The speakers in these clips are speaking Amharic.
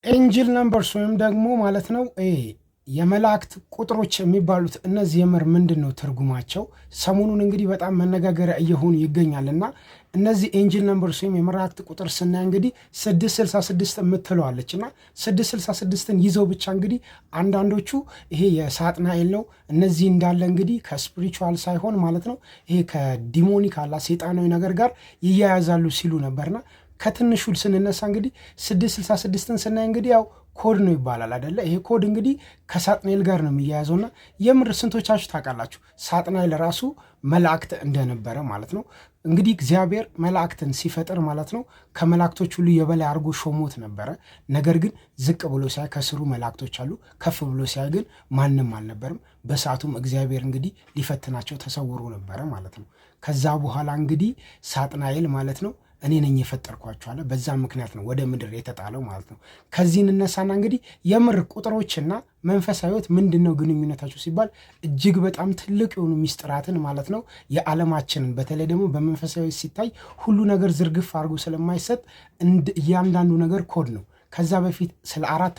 ኤንጅል ነምበርስ ወይም ደግሞ ማለት ነው የመላእክት ቁጥሮች የሚባሉት እነዚህ የምር ምንድነው ትርጉማቸው? ሰሞኑን እንግዲህ በጣም መነጋገሪያ እየሆኑ ይገኛልና እነዚህ ኤንጅል ነምበርስ ወይም የመላእክት ቁጥር ስናይ እንግዲህ 666 የምትለዋለችና 666ን ይዘው ብቻ እንግዲህ አንዳንዶቹ ይሄ የሳጥናኤል ነው እነዚህ እንዳለ እንግዲህ ከስፒሪቹዋል ሳይሆን ማለት ነው ይሄ ከዲሞኒክ አላ ሰይጣናዊ ነገር ጋር ይያያዛሉ ሲሉ ነበርና ከትንሹ ስንነሳ እንግዲህ 666ን ስናይ እንግዲህ ያው ኮድ ነው ይባላል አይደለ? ይሄ ኮድ እንግዲህ ከሳጥናኤል ጋር ነው የሚያያዘውና የምር ስንቶቻችሁ ታውቃላችሁ ሳጥናኤል ራሱ መላእክት እንደነበረ ማለት ነው። እንግዲህ እግዚአብሔር መላእክትን ሲፈጥር ማለት ነው ከመላእክቶች ሁሉ የበላይ አድርጎ ሾሞት ነበረ። ነገር ግን ዝቅ ብሎ ሲያይ ከስሩ መላእክቶች አሉ፣ ከፍ ብሎ ሲያይ ግን ማንም አልነበርም። በሰዓቱም እግዚአብሔር እንግዲህ ሊፈትናቸው ተሰውሮ ነበረ ማለት ነው። ከዛ በኋላ እንግዲህ ሳጥናኤል ማለት ነው እኔ ነኝ የፈጠርኳቸው አለ። በዛ ምክንያት ነው ወደ ምድር የተጣለው ማለት ነው። ከዚህ እንነሳና እንግዲህ የምር ቁጥሮችና መንፈሳዊ ሕይወት ምንድን ነው ግንኙነታቸው ሲባል እጅግ በጣም ትልቅ የሆኑ ሚስጥራትን ማለት ነው የዓለማችንን በተለይ ደግሞ በመንፈሳዊ ሲታይ ሁሉ ነገር ዝርግፍ አድርጎ ስለማይሰጥ እያንዳንዱ ነገር ኮድ ነው። ከዛ በፊት ስለ አራት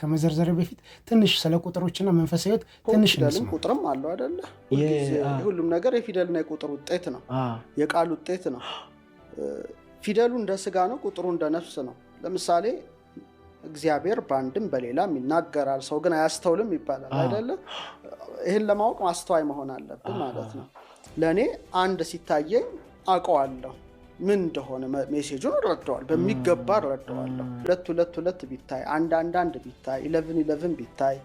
ከመዘርዘር በፊት ትንሽ ስለ ቁጥሮችና መንፈሳዊ ሕይወት ትንሽ እንስማ። ቁጥርም አለው አይደለ? ሁሉም ነገር የፊደልና የቁጥር ውጤት ነው፣ የቃል ውጤት ነው። ፊደሉ እንደ ስጋ ነው፣ ቁጥሩ እንደ ነፍስ ነው። ለምሳሌ እግዚአብሔር በአንድም በሌላም ይናገራል፣ ሰው ግን አያስተውልም ይባላል አይደለ? ይህን ለማወቅ ማስተዋይ መሆን አለብን ማለት ነው። ለእኔ አንድ ሲታየኝ አውቀዋለሁ፣ ምን እንደሆነ ሜሴጁን እረዳዋለሁ፣ በሚገባ እረዳዋለሁ። ሁለት ቢታይ፣ አንድ ቢታይ፣ 11 ቢታይ፣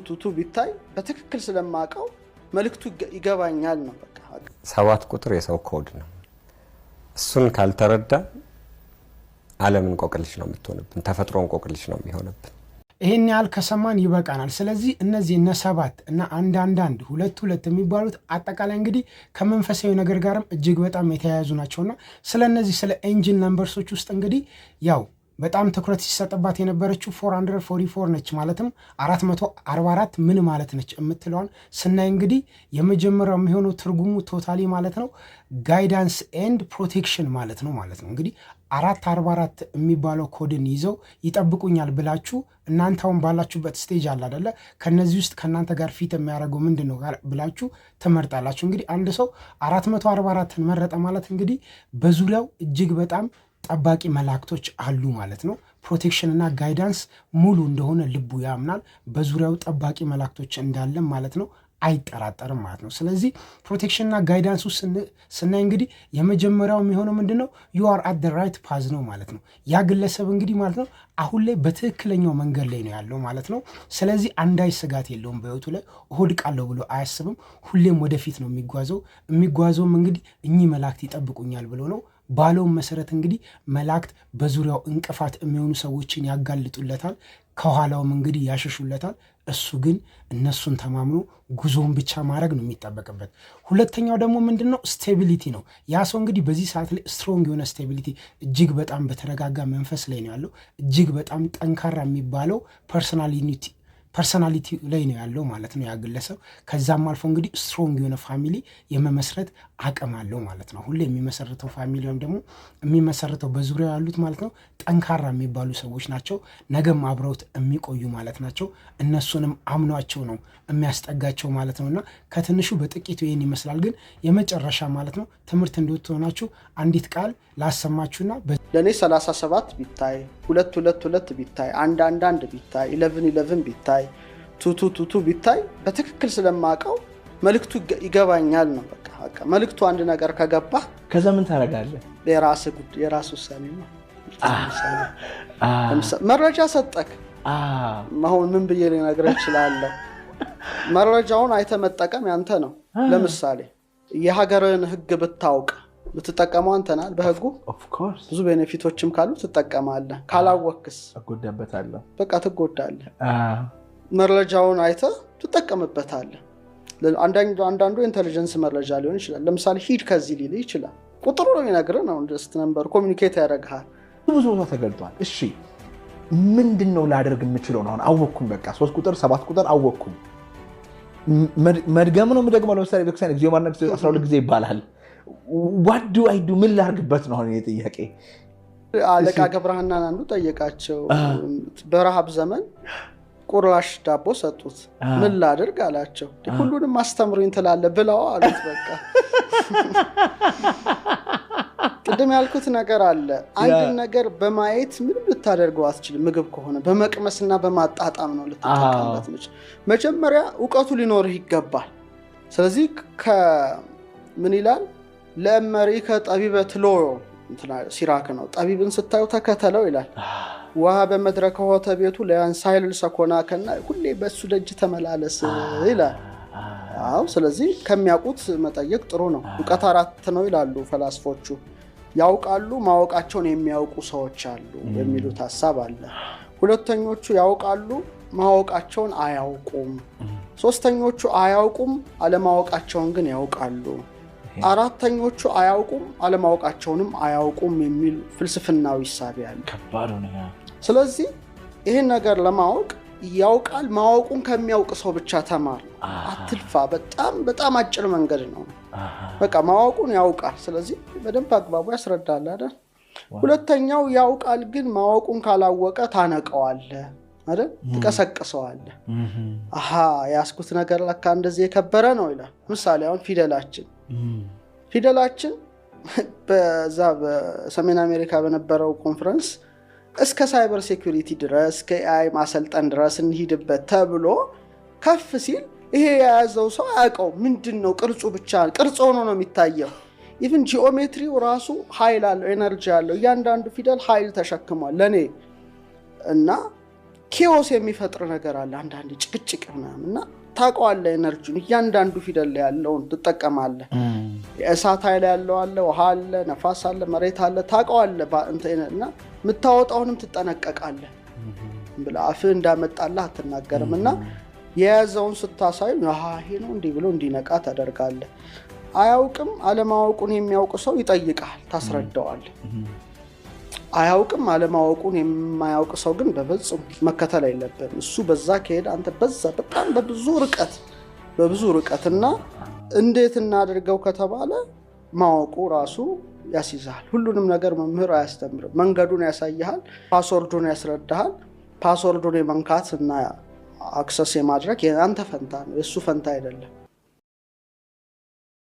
ቱቱ ቢታይ በትክክል ስለማውቀው መልእክቱ ይገባኛል ነው። በቃ 7 ቁጥር የሰው ኮድ ነው። እሱን ካልተረዳ ዓለም እንቆቅልሽ ነው የምትሆንብን፣ ተፈጥሮ እንቆቅልሽ ነው የሚሆንብን። ይሄን ያህል ከሰማን ይበቃናል። ስለዚህ እነዚህ እነ 7 እና አንድ 2 የሚባሉት አጠቃላይ እንግዲህ ከመንፈሳዊ ነገር ጋርም እጅግ በጣም የተያያዙ ናቸውና ስለ እነዚህ ስለ ኤንጅል ነምበርሶች ውስጥ እንግዲህ ያው በጣም ትኩረት ሲሰጥባት የነበረችው 444 ነች። ማለትም 444 ምን ማለት ነች የምትለዋን ስናይ እንግዲህ የመጀመሪያው የሚሆነው ትርጉሙ ቶታሊ ማለት ነው ጋይዳንስ ኤንድ ፕሮቴክሽን ማለት ነው እንግዲህ 444 የሚባለው ኮድን ይዘው ይጠብቁኛል ብላችሁ እናንተ አሁን ባላችሁበት ስቴጅ አለ አይደለ? ከነዚህ ውስጥ ከእናንተ ጋር ፊት የሚያደርገው ምንድን ነው ብላችሁ ትመርጣላችሁ። እንግዲህ አንድ ሰው 444ን መረጠ ማለት እንግዲህ በዙሪያው እጅግ በጣም ጠባቂ መላእክቶች አሉ ማለት ነው። ፕሮቴክሽን እና ጋይዳንስ ሙሉ እንደሆነ ልቡ ያምናል። በዙሪያው ጠባቂ መላእክቶች እንዳለ ማለት ነው አይጠራጠርም ማለት ነው። ስለዚህ ፕሮቴክሽን እና ጋይዳንሱ ስናይ እንግዲህ የመጀመሪያው የሚሆነው ምንድነው ዩ አር አት ዘ ራይት ፓዝ ነው ማለት ነው። ያ ግለሰብ እንግዲህ ማለት ነው አሁን ላይ በትክክለኛው መንገድ ላይ ነው ያለው ማለት ነው። ስለዚህ አንዳች ስጋት የለውም በህይወቱ ላይ እወድቃለሁ ብሎ አያስብም። ሁሌም ወደፊት ነው የሚጓዘውም እንግዲህ እኚህ መላእክት ይጠብቁኛል ብሎ ነው ባለውን መሰረት እንግዲህ መላእክት በዙሪያው እንቅፋት የሚሆኑ ሰዎችን ያጋልጡለታል፣ ከኋላውም እንግዲህ ያሸሹለታል። እሱ ግን እነሱን ተማምኖ ጉዞውን ብቻ ማድረግ ነው የሚጠበቅበት። ሁለተኛው ደግሞ ምንድነው ስቴቢሊቲ ነው። ያ ሰው እንግዲህ በዚህ ሰዓት ላይ ስትሮንግ የሆነ ስቴቢሊቲ እጅግ በጣም በተረጋጋ መንፈስ ላይ ነው ያለው። እጅግ በጣም ጠንካራ የሚባለው ፐርሰናሊቲ ላይ ነው ያለው ማለት ነው ያ ግለሰብ። ከዛም አልፎ እንግዲህ ስትሮንግ የሆነ ፋሚሊ የመመስረት አቅም አለው ማለት ነው። ሁሌ የሚመሰረተው ፋሚሊ ወይም ደግሞ የሚመሰረተው በዙሪያው ያሉት ማለት ነው ጠንካራ የሚባሉ ሰዎች ናቸው። ነገም አብረውት የሚቆዩ ማለት ናቸው። እነሱንም አምኗቸው ነው የሚያስጠጋቸው ማለት ነውና ከትንሹ በጥቂቱ ይህን ይመስላል። ግን የመጨረሻ ማለት ነው ትምህርት እንድትሆናችሁ አንዲት ቃል ላሰማችሁና ለእኔ 37 ቢታይ፣ 2 ቢታይ፣ አንድ ቢታይ፣ 11 ቢታይ፣ ቱቱ ቢታይ በትክክል ስለማውቀው መልእክቱ ይገባኛል ነው። በቃ መልእክቱ አንድ ነገር ከገባ ከዛ ምን ታደርጋለህ? የራስ ውሳኔ ነው። መረጃ ሰጠክ አሁን ምን ብዬ ልነግርህ እችላለሁ? መረጃውን አይተህ መጠቀም ያንተ ነው። ለምሳሌ የሀገርን ሕግ ብታውቅ ብትጠቀመው አንተናል። በህጉ ብዙ ቤኔፊቶችም ካሉ ትጠቀማለህ። ካላወቅስ እጎዳበታለሁ። በቃ ትጎዳለህ። መረጃውን አይተህ ትጠቀምበታለህ። አንዳንዱ ኢንተሊጀንስ መረጃ ሊሆን ይችላል። ለምሳሌ ሂድ ከዚህ ሊል ይችላል። ቁጥሩ ነው የሚነግርህ ነው። ጀስት ነምበር ኮሚኒኬት ያደርግሃል። ብዙ ቦታ ተገልጧል። እሺ ምንድነው ላደርግ የምችለው ነው? አሁን አወቅኩኝ። በቃ 3 ቁጥር 7 ቁጥር አወቅኩኝ። መድገም ነው የምደግመው። ለምሳሌ ቤተክርስቲያን እግዚኦ ማርያም 12 ጊዜ ይባላል። what do I do? ምን ላርግበት ነው አሁን የጥያቄ? አለቃ ገብረሃናን አንዱ ጠየቃቸው በረሃብ ዘመን ቁራሽ ዳቦ ሰጡት ምን ላድርግ አላቸው ሁሉንም አስተምሩኝ ትላለህ ብለው አሉት በቃ ቅድም ያልኩት ነገር አለ አንድ ነገር በማየት ምንም ልታደርገው አትችልም ምግብ ከሆነ በመቅመስና በማጣጣም ነው ልትጠቀምበት ነው መጀመሪያ ዕውቀቱ ሊኖርህ ይገባል ስለዚህ ምን ይላል ለመሪከ ጠቢበት ሎ ሲራክ ነው ጠቢብን ስታዩ ተከተለው ይላል ውሃ በመድረከ ሆተ ቤቱ ለያንሳይል ሰኮናከና ሁሌ በሱ ደጅ ተመላለስ ይላል አው ስለዚህ ከሚያውቁት መጠየቅ ጥሩ ነው ዕውቀት አራት ነው ይላሉ ፈላስፎቹ ያውቃሉ ማወቃቸውን የሚያውቁ ሰዎች አሉ የሚሉት ሐሳብ አለ ሁለተኞቹ ያውቃሉ ማወቃቸውን አያውቁም ሶስተኞቹ አያውቁም አለማወቃቸውን ግን ያውቃሉ አራተኞቹ አያውቁም አለማወቃቸውንም አያውቁም የሚል ፍልስፍናዊ ሐሳብ ያለ ከባድ ነው ስለዚህ ይሄን ነገር ለማወቅ ያውቃል ማወቁን ከሚያውቅ ሰው ብቻ ተማር አትልፋ በጣም አጭር መንገድ ነው በቃ ማወቁን ያውቃል ስለዚህ በደንብ አግባቡ ያስረዳል አይደል ሁለተኛው ያውቃል ግን ማወቁን ካላወቀ ታነቀዋለህ አይደል ተቀሰቀሰዋለህ ያስኩት ነገር ለካ እንደዚህ የከበረ ነው ይላል ምሳሌ አሁን ፊደላችን በዛ በሰሜን አሜሪካ በነበረው ኮንፈረንስ እስከ ሳይበር ሴኩሪቲ ድረስ ከአይ ማሰልጠን ድረስ እንሂድበት ተብሎ ከፍ ሲል ይሄ ያያዘው ሰው ያውቀው ምንድነው ቅርጹ ብቻ ቅርጽ ሆኖ ነው የሚታየው ኢቭን ጂኦሜትሪው ራሱ ኃይል አለው ኤነርጂ አለው እያንዳንዱ ፊደል ኃይል ተሸክሟል ለኔ እና ኬኦስ የሚፈጥር ነገር አለ አንዳንድ ጭቅጭቅ ምናምንና ታውቀዋለህ ኤነርጂውን እያንዳንዱ ፊደል ላይ ያለውን ትጠቀማለህ የእሳት ኃይል ያለው አለ ውሃ አለ ነፋስ አለ መሬት አለ ታውቀዋለህ እና ምታወጣውንም ትጠነቀቃለህ ብላ አፍ እንዳመጣልህ አትናገርምና የያዘውን ስታሳይ ይሄ ነው እንዲህ ብሎ እንዲነቃ ታደርጋለህ አያውቅም አለማወቁን የሚያውቅ ሰው ይጠይቃል ታስረዳዋለህ አያውቅም አለማወቁን የማያውቅ ሰው ግን በፍጹም መከተል አይለበትም እሱ በዛ ከሄደ አንተ በዛ በጣም በብዙ ርቀትና እንዴት እናድርገው ከተባለ ማወቁ ራሱ ያስይዛል ሁሉንም ነገር መምህር አያስተምርም መንገዱን ያሳያል ፓስወርዱን ያስረዳሃል ፓስወርዱን የመንካትና አክሰስ የማድረግ ያንተ ፈንታ ነው እሱ ፈንታ አይደለም